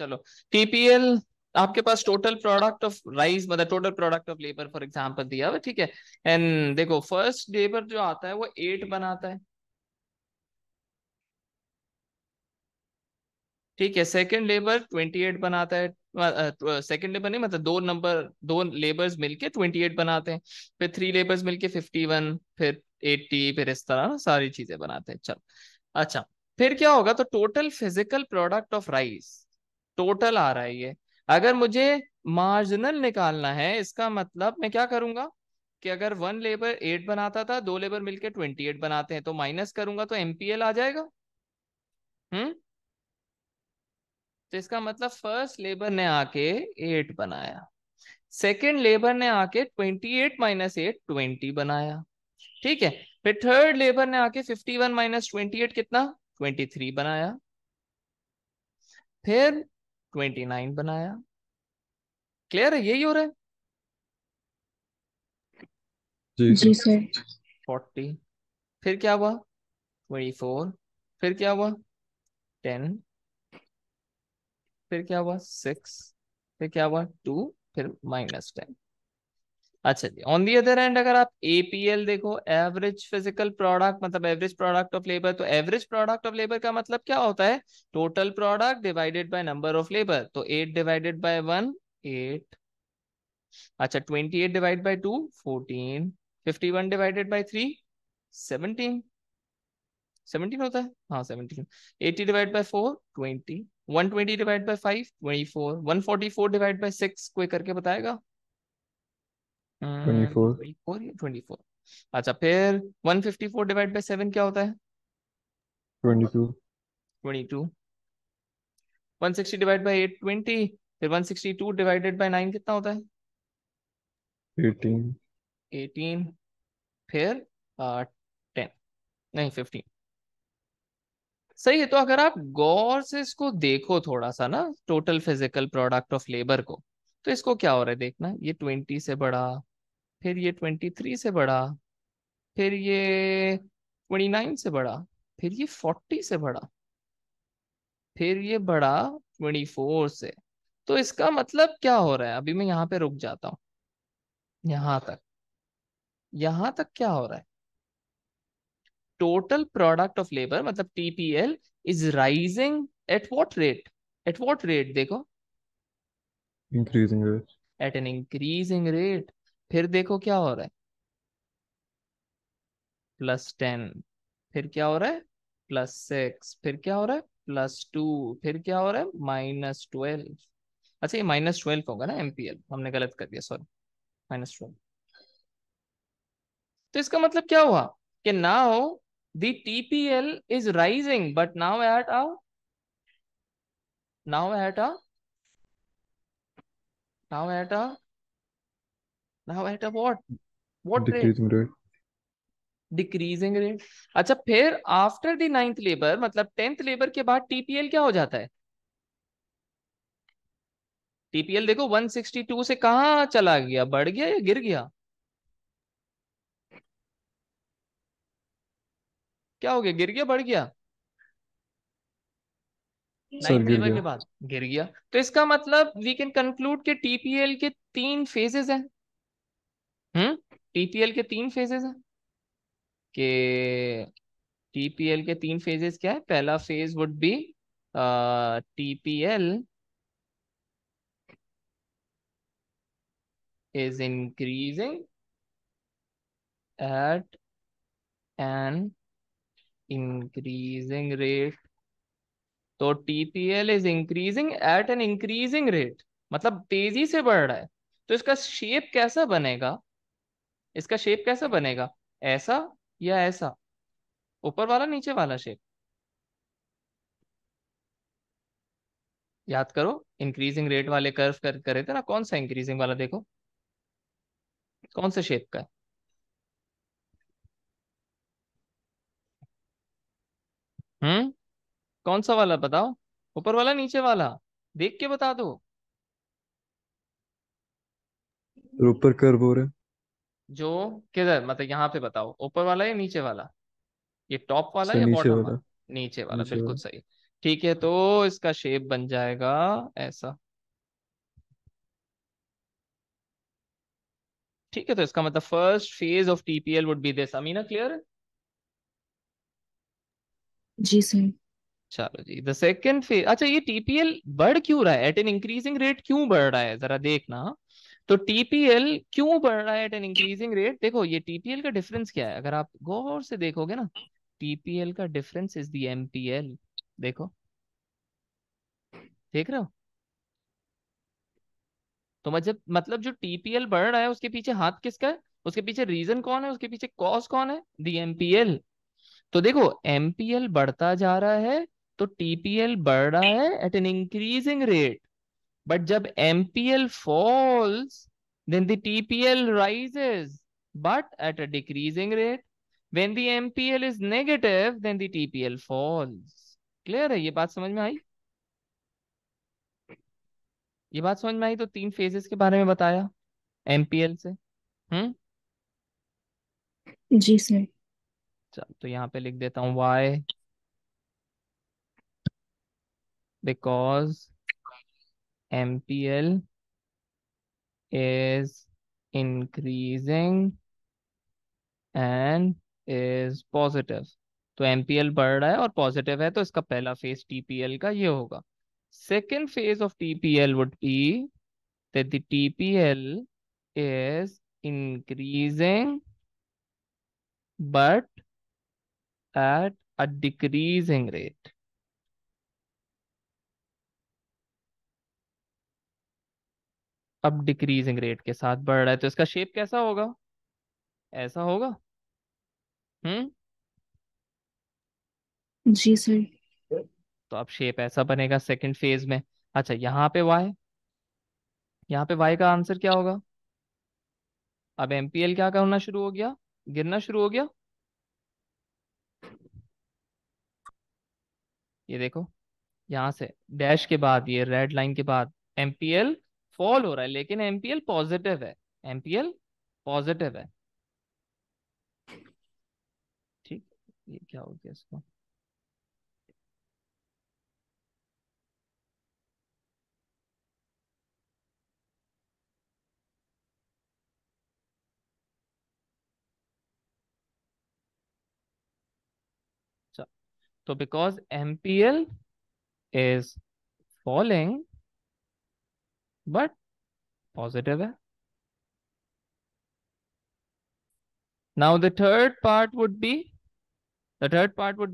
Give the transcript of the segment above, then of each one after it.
चलो, टीपीएल आपके पास total product of rice मतलब total product of labour for example दिया हुआ, ठीक है। एंड देखो फर्स्ट लेबर जो आता है वो 8 बनाता है, ठीक है। सेकंड लेबर 28 बनाता है, सेकंड लेबर नहीं मतलब दो लेबर्स मिलके 28 बनाते हैं। फिर 3 लेबर्स मिलके 51, फिर 80, फिर इस तरह ना सारी चीजें बनाते हैं। चलो, अच्छा, फिर क्या होगा, तो total physical product of rice total आ रहा है ये। अगर मुझे मार्जिनल निकालना है, इसका मतलब मैं क्या करूंगा कि अगर 1 लेबर 8 बनाता था, 2 लेबर मिलके 28 बनाते हैं, तो माइनस करूंगा तो एमपीएल आ जाएगा। हम्म। तो इसका मतलब फर्स्ट लेबर ने आके 8 बनाया, सेकेंड लेबर ने आके 28 - 8 20 बनाया, ठीक है। फिर थर्ड लेबर ने आके 51 - 28 कितना, 23 बनाया, फिर 29 बनाया। क्लियर है, यही हो रहा है। जी जी सर। सर। 40, फिर क्या हुआ, 24, फिर क्या हुआ, 10, फिर क्या हुआ, 6, फिर क्या हुआ, 2, फिर -10। अच्छा जी, ऑन दी अदर एंड अगर आप एपीएल देखो, एवरेज फिजिकल प्रोडक्ट मतलब एवरेज प्रोडक्ट ऑफ लेबर, तो एवरेज प्रोडक्ट ऑफ लेबर का मतलब क्या होता है, total product divided by number of labour. तो 8 डिवाइडेड बाय 1 8, अच्छा 28 डिवाइड बाय 2 14, 51 डिवाइडेड बाय 3 17, 17 होता है, हाँ 17, 80 divide by 4 20, 120 divide by 5 24, 144 divide by 6 कोई करके बताएगा। 24। 24 या 24, अच्छा फिर 154 डिवाइड बाय 7 क्या होता है, 22। 22, 160 डिवाइड बाय 8 20, फिर 162 डिवाइडेड बाय 9 कितना होता है, 18। 18, फिर 10, नहीं 15। सही है, तो अगर आप गौर से इसको देखो थोड़ा सा ना, total physical product of labour को, तो इसको क्या हो रहा है देखना, ये 20 से बड़ा, फिर ये 23 से बड़ा, फिर ये 29 से बड़ा, फिर ये 40 से बड़ा, फिर ये बड़ा 24 से। तो इसका मतलब क्या हो रहा है, अभी मैं यहाँ पे रुक जाता हूँ, यहाँ तक, यहाँ तक क्या हो रहा है, टोटल प्रोडक्ट ऑफ लेबर मतलब TPL is rising at what rate, at what rate देखो, increasing rate. At an increasing rate. फिर देखो क्या हो रहा है, +10, फिर क्या हो रहा है, +6, फिर क्या हो रहा है, +2, फिर क्या हो रहा है, -12। अच्छा ये -12 होगा ना, एमपीएल हमने गलत कर दिया, सॉरी, -12। तो इसका मतलब क्या हुआ कि now the TPL is rising but now at a now at a now at a what rate, decreasing rate. Decreasing rate. अच्छा फिर आफ्टर द 9th लेबर मतलब 10th लेबर के बाद टीपीएल क्या हो जाता है, टीपीएल देखो 162 से कहाँ चला गया, बढ़ गया या गिर गया, क्या हो गया, गिर गया बढ़ गया, सर 9th गिर लेबर गया। के बाद गिर गया। तो इसका मतलब वी कैन कंक्लूड कि टीपीएल के 3 फेजेस हैं। टीपीएल के 3 फेजेस हैं कि टीपीएल के 3 फेजेस क्या है, पहला phase would be TPL is increasing at an increasing rate, तो TPL is increasing at an increasing rate मतलब तेजी से बढ़ रहा है। तो इसका शेप कैसा बनेगा, इसका शेप कैसा बनेगा, ऐसा या ऐसा, ऊपर वाला नीचे वाला शेप, याद करो इंक्रीजिंग रेट वाले कर्व करे थे ना, कौन सा इंक्रीजिंग वाला देखो, कौन से शेप का है, हम्म, कौन सा वाला बताओ, ऊपर वाला नीचे वाला, देख के बता दो। ऊपर कर्व हो रहा है। जो किधर मतलब यहाँ पे बताओ, ऊपर वाला या नीचे वाला, ये टॉप वाला सर या नीचे बॉटम वाला। वाला, नीचे वाला, नीचे बिल्कुल वाला। सही। ठीक है, तो इसका शेप बन जाएगा ऐसा। ठीक है, तो इसका मतलब first phase of TPL would be this. Amina, clear है? जी सर। चलो जी, द सेकंड फेज। अच्छा, ये टीपीएल बढ़ क्यों रहा है, एट एन इंक्रीजिंग रेट क्यों बढ़ रहा है, जरा देखना। तो टीपीएल क्यों बढ़ रहा है एट एन इंक्रीजिंग रेट? देखो, ये टीपीएल का डिफरेंस क्या है, अगर आप गौर से देखोगे ना, टीपीएल का डिफरेंस इज द एमपीएल। देखो, देख रहे हो? तो मतलब जो टीपीएल बढ़ रहा है उसके पीछे हाथ किसका है, उसके पीछे रीजन कौन है, उसके पीछे कॉज कौन है? दी एमपीएल। तो देखो, एमपीएल बढ़ता जा रहा है तो टीपीएल बढ़ रहा है at an increasing rate. But जब MPL falls, then the TPL rises, but at a decreasing rate. When the MPL is negative, then the TPL falls. Clear है? ये बात समझ में आई? ये बात समझ में आई? तो तीन फेजेस के बारे में बताया एमपीएल से। जी सर। चल, तो यहाँ पे लिख देता हूँ Y, because MPL is increasing and is positive. तो एमपीएल बढ़ रहा है और पॉजिटिव है, तो इसका पहला फेज टीपीएल का ये होगा। Second phase of TPL would be that the TPL is increasing but at a decreasing rate. अब डिक्रीजिंग रेट के साथ बढ़ रहा है, तो इसका शेप कैसा होगा? ऐसा होगा। हम्म। जी सर। तो अब शेप ऐसा बनेगा सेकंड फेज में। अच्छा, यहाँ पे वाई, यहाँ पे वाई का आंसर क्या होगा? अब एमपीएल क्या करना शुरू हो गया, गिरना शुरू हो गया। ये देखो, यहाँ से डैश के बाद, ये रेड लाइन के बाद एमपीएल फॉल हो रहा है, लेकिन एमपीएल पॉजिटिव है। एमपीएल पॉजिटिव है। ठीक। ये क्या हो गया इसको? अच्छा, तो because MPL is falling but positive है। Now the third part would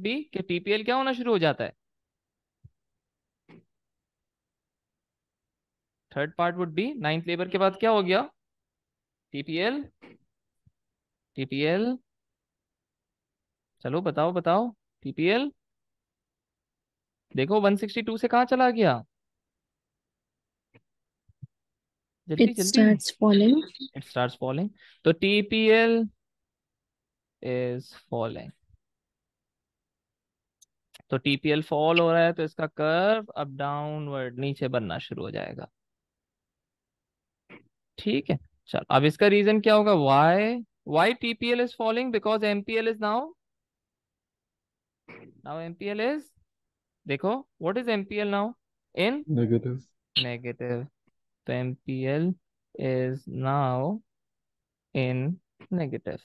be कि टीपीएल क्या होना शुरू हो जाता है। Third part would be, ninth labour के बाद क्या हो गया? टीपीएल, टीपीएल, चलो बताओ बताओ। टीपीएल, देखो 162 से कहाँ चला गया? जल्दी इट जल्दी। Starts falling. It starts falling. तो टीपीएल इज फॉलिंग। तो टीपीएल फॉल हो रहा है, तो इसका कर्व अब डाउनवर्ड नीचे बनना शुरू हो जाएगा। ठीक है। चल, अब इसका रीजन क्या होगा? Why TPL is falling? Because MPL is now, MPL is, देखो, what is MPL now? In negative. Negative. तो MPL is now in negative.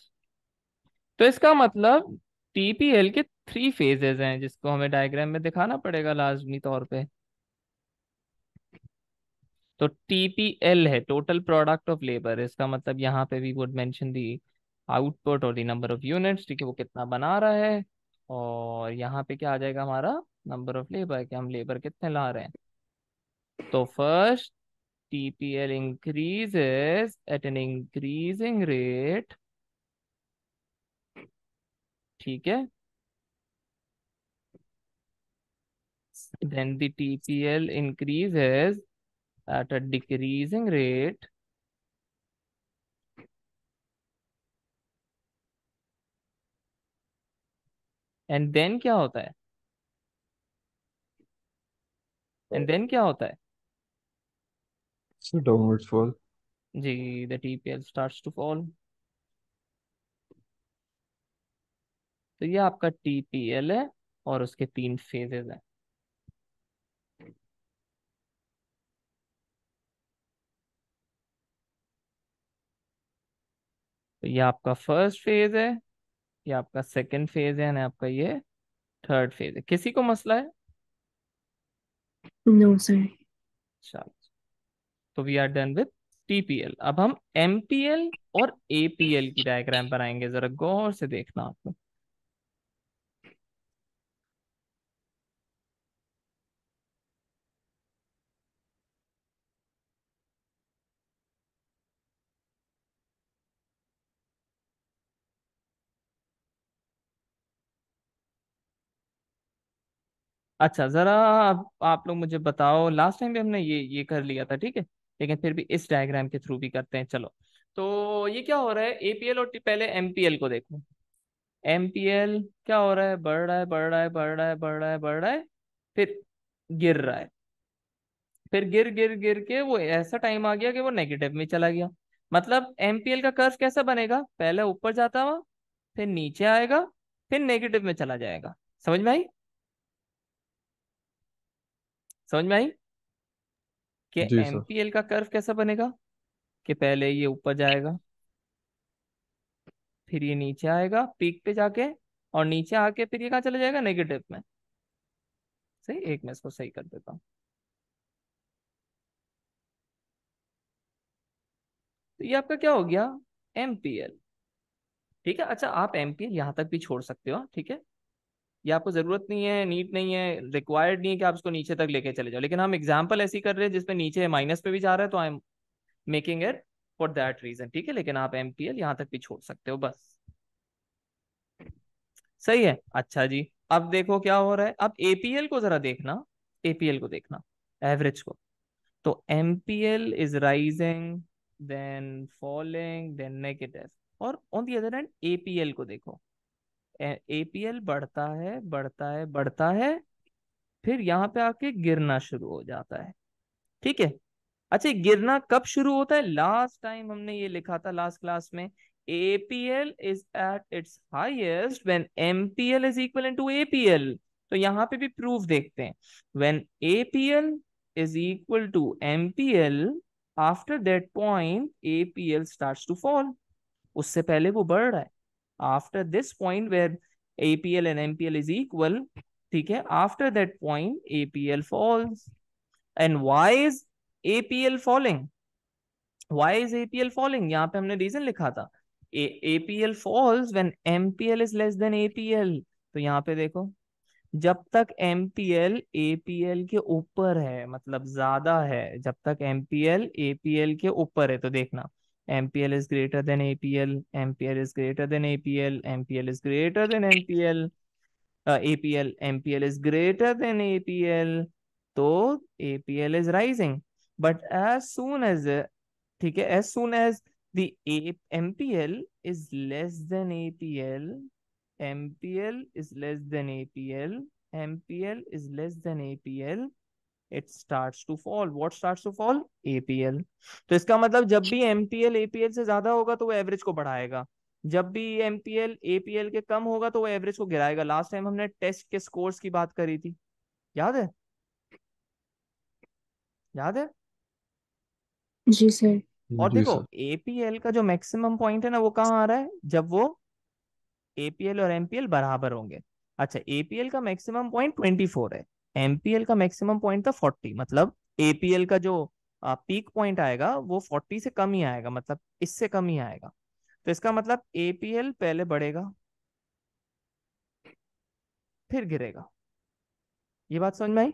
तो इसका मतलब टीपीएल के थ्री फेजेस हैं, जिसको हमें डायग्राम में दिखाना पड़ेगा लाजमी तौर पे। तो टीपीएल है टोटल प्रोडक्ट ऑफ लेबर, इसका मतलब यहाँ पे भी वुड मेंशन दी आउटपुट और दी नंबर ऑफ यूनिट्स। ठीक है, वो कितना बना रहा है। और यहाँ पे क्या आ जाएगा हमारा? नंबर ऑफ लेबर, कि हम लेबर कितने ला रहे हैं। तो first, TPL increases eight an increasing rate. ठीक है, then the TPL increases at a decreasing rate, and then क्या होता है? एंड देन क्या होता है? So downwards fall. जी, the TPL starts to fall. तो ये आपका टीपीएल है और उसके तीन फेजेस हैं। तो ये आपका फर्स्ट फेज है, ये आपका सेकंड फेज है, ना आपका ये थर्ड फेज है। किसी को मसला है? No sir. चलो, तो we are done with TPL. अब हम एमपीएल और एपीएल की डायग्राम बनाएंगे, जरा गौर से देखना आप लोग। अच्छा, जरा आप लोग मुझे बताओ, लास्ट टाइम भी हमने ये कर लिया था, ठीक है, लेकिन फिर भी इस डायग्राम के थ्रू भी करते हैं। चलो, तो ये क्या हो रहा है, एपीएल और पहले एमपीएल को देखो। एमपीएल क्या हो रहा है, बढ़ रहा है, बढ़ रहा है, बढ़ रहा है, बढ़ रहा है, बढ़ रहा है, फिर गिर रहा है, फिर गिर गिर गिर के वो ऐसा टाइम आ गया कि वो नेगेटिव में चला गया। मतलब एमपीएल का कर्व कैसा बनेगा, पहले ऊपर जाता हुआ, फिर नीचे आएगा, फिर नेगेटिव में चला जाएगा। समझ में आई? समझ में आई कि जी सर। एमपीएल का कर्व कैसा बनेगा, कि पहले ये ऊपर जाएगा, फिर ये नीचे आएगा पीक पे जाके, और नीचे आके फिर ये कहाँ चला जाएगा, नेगेटिव में। सही, एक मैं इसको सही कर देता हूँ। तो ये आपका क्या हो गया, एमपीएल। ठीक है, अच्छा आप एमपीएल यहाँ तक भी छोड़ सकते हो, ठीक है, ये आपको जरूरत नहीं है, नीड नहीं है, रिक्वायर्ड नहीं है कि आप उसको नीचे तक लेके चले जाओ, लेकिन हम एग्जांपल ऐसी कर रहे हैं जिसमें नीचे माइनस पे भी जा रहा है, तो I am making it for that reason, ठीक है, लेकिन आप एमपीएल यहाँ तक भी छोड़ सकते हो बस। सही है, अच्छा जी। अब देखो क्या हो रहा है, अब एपीएल को जरा देखना, एपीएल को देखना, एवरेज को। तो MPL is rising, then falling, then negative. और on the other hand APL को देखो, एपीएल बढ़ता है, बढ़ता है, बढ़ता है, फिर यहाँ पे आके गिरना शुरू हो जाता है। ठीक है, अच्छा ये गिरना कब शुरू होता है, लास्ट टाइम हमने ये लिखा था लास्ट क्लास में, APL is at its highest when MPL is equal to APL. तो यहाँ पे भी प्रूफ देखते हैं, when APL is equal to MPL, after that point APL starts to fall. उससे पहले वो बढ़ रहा है, after this point where APL and MPL is equal, ठीक है, after that point APL falls. And why is APL falling, why is APL falling, यहाँ पे हमने रीजन लिखा था, APL falls when MPL is less than APL. तो यहाँ पे देखो, जब तक एमपीएल एपीएल के ऊपर है, मतलब ज्यादा है, जब तक एमपीएल एपीएल के ऊपर है, तो देखना, MPL is greater than APL, MPL is greater than APL, MPL is greater than MPL, APL, MPL is greater than APL, तो APL is rising. But as soon as, ठीक है, as soon as the MPL is less than APL, MPL is less than APL, MPL is less than APL, it starts to fall. What starts to fall? APL. तो इसका मतलब जब भी MPL APL से ज्यादा होगा तो वो एवरेज को बढ़ाएगा, जब भी MPL APL के कम होगा तो वो एवरेज को गिराएगा। लास्ट टाइम हमने टेस्ट के स्कोर्स की बात करी थी, याद है? याद है? जी सर। और जी देखो सर। एपीएल का जो मैक्सिमम पॉइंट है ना, वो कहाँ आ रहा है, जब वो एपीएल और एमपीएल बराबर होंगे। अच्छा, एपीएल का मैक्सिमम पॉइंट 24 है, एमपीएल का मैक्सिमम पॉइंट था 40, मतलब एपीएल का जो पीक पॉइंट आएगा वो 40 से कम ही आएगा, मतलब इससे कम ही आएगा। तो इसका मतलब एपीएल पहले बढ़ेगा, फिर गिरेगा। ये बात समझ में आई?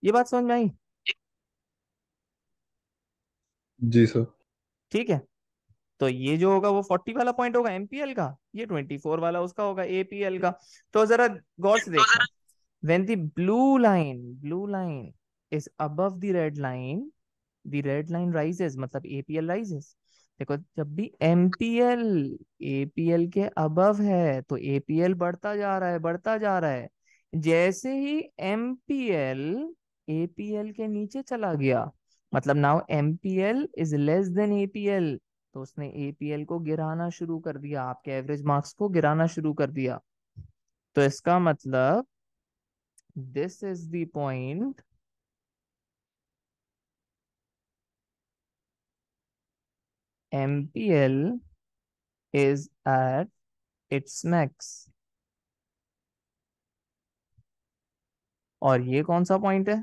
ये बात समझ में आई? जी सर। ठीक है, तो ये जो होगा वो 40 वाला पॉइंट होगा एमपीएल का, ये 24 वाला उसका होगा एपीएल का। तो जरा गौर से देखना, when the blue line is above the red line rises, मतलब एपीएल rises। देखो, जब भी एमपीएल एपीएल के अबव है तो एपीएल बढ़ता जा रहा है, बढ़ता जा रहा है। जैसे ही एमपीएल एपीएल के नीचे चला गया, मतलब now MPL is less than APL, तो उसने एपीएल को गिराना शुरू कर दिया, आपके एवरेज मार्क्स को गिराना शुरू कर दिया। तो इसका मतलब this is the point MPL is at its max। और ये कौन सा पॉइंट है?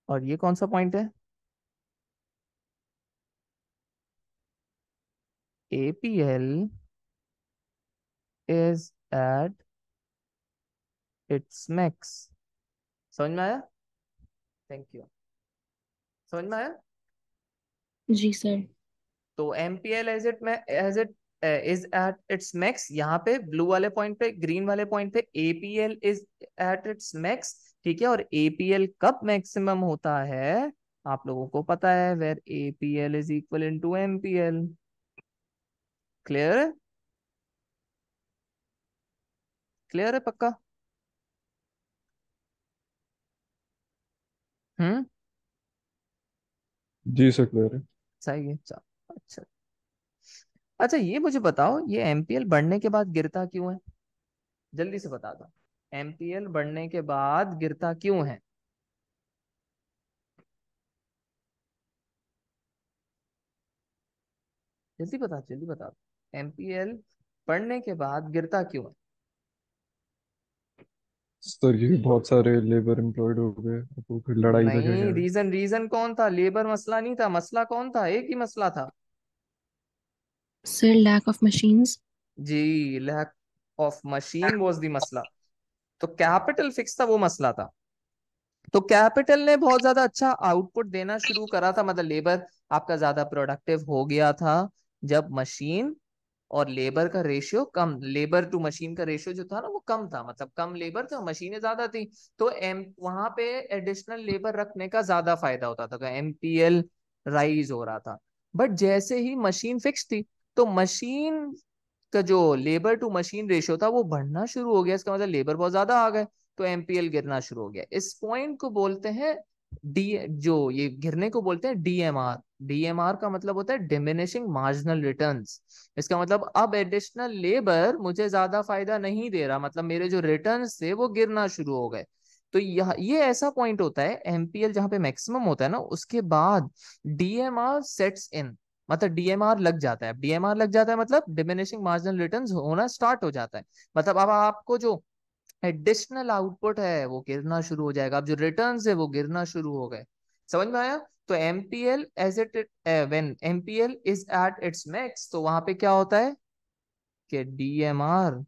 और ये कौन सा पॉइंट है? APL is at its max। समझ में आया? Thank you. समझ में आया? जी सर। तो MPL as it is at its max, यहाँ पे ब्लू वाले पॉइंट पे, ग्रीन वाले पॉइंट पे APL is at its max. ठीक है, और APL कब मैक्सिमम होता है आप लोगों को पता है, where APL is equal in to MPL। Clear है? क्लियर है पक्का? हम्म। जी सर, क्लियर है। सही है, चलो अच्छा। अच्छा ये मुझे बताओ, ये MPL बढ़ने के बाद गिरता क्यों है? जल्दी से बता दो, MPL बढ़ने के बाद गिरता क्यों है? जल्दी बता, जल्दी बता। MPL बढ़ने के बाद गिरता क्यों है? सर ये बहुत सारे लेबर एम्प्लॉयड हो गए, अब वो फिर लड़ाई झगड़ नहीं, गया। रीजन रीजन कौन था? लेबर मसला नहीं था, मसला कौन था? एक ही मसला था। Sir lack of machines. जी, lack of machine was the मसला। तो कैपिटल फिक्स था, वो मसला था। तो कैपिटल ने बहुत ज्यादा अच्छा आउटपुट देना शुरू करा था, मतलब लेबर आपका ज्यादा प्रोडक्टिव हो गया था जब मशीन और लेबर का रेशियो कम, लेबर टू मशीन का रेशियो जो था ना वो कम था, मतलब कम लेबर थे और मशीनें ज्यादा थी। तो एम वहां पे एडिशनल लेबर रखने का ज्यादा फायदा होता था, तो MPL राइज हो रहा था। बट जैसे ही मशीन फिक्स थी, तो मशीन का जो लेबर टू मशीन रेशियो था वो बढ़ना शुरू हो गया, इसका मतलब लेबर बहुत ज्यादा आ गए, तो MPL गिरना शुरू हो गया। इस पॉइंट को बोलते हैं डी, जो ये गिरने को बोलते हैं DMR। DMR का मतलब होता है डिमिनिशिंग मार्जिनल रिटर्न्स। इसका मतलब अब एडिशनल लेबर मुझे ज्यादा फायदा नहीं दे रहा, मतलब मेरे जो रिटर्न्स थे वो गिरना शुरू हो गए। तो यह ये ऐसा पॉइंट होता है MPL जहां पे मैक्सिमम होता है ना, उसके बाद DMR सेट्स इन, मतलब DMR लग जाता है। DMR लग जाता है मतलब डिमिनिशिंग मार्जिनल रिटर्न्स होना स्टार्ट हो जाता है। मतलब अब आपको जो एडिशनल आउटपुट है वो गिरना शुरू हो जाएगा, अब जो रिटर्न्स है वो गिरना शुरू हो गए। समझ में आया? तो MPL as it, when MPL is at its max, तो वहां पे क्या होता है कि DMR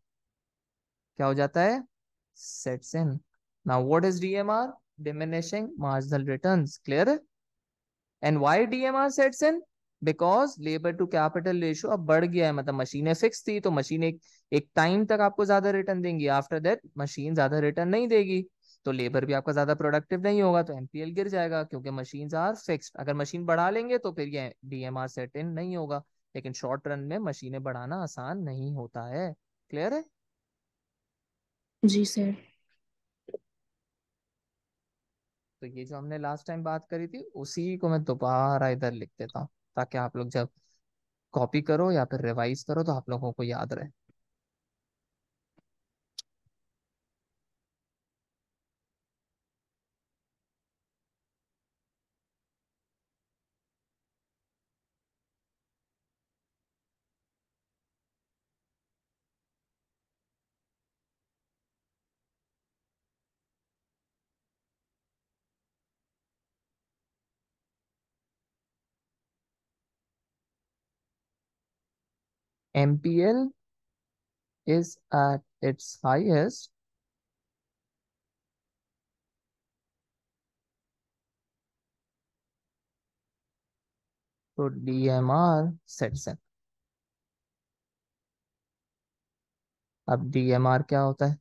क्या हो जाता है? Sets in. Now what is DMR? Diminishing marginal returns. Clear है? And why DMR sets in? Because labour to capital ratio अब बढ़ गया है, मतलब मशीनें फिक्स थी तो मशीन एक टाइम तक आपको ज्यादा रिटर्न देंगी, आफ्टर दैट मशीन ज्यादा रिटर्न नहीं देगी, तो लेबर भी आपका ज्यादा प्रोडक्टिव नहीं होगा, तो MPL गिर जाएगा, क्योंकि मशीन आर फिक्स्ड। अगर मशीन बढ़ा लेंगे तो फिर ये DMR सेट इन नहीं होगा, लेकिन शॉर्ट रन में मशीनें बढ़ाना आसान नहीं होता है। क्लियर है? जी सर। तो ये जो हमने लास्ट टाइम बात करी थी उसी को मैं दोबारा इधर लिख देता हूँ, ताकि आप लोग जब कॉपी करो या फिर रिवाइज करो तो आप लोगों को याद रहे। MPL is at its highest, तो DMR sets in। अब DMR क्या होता है?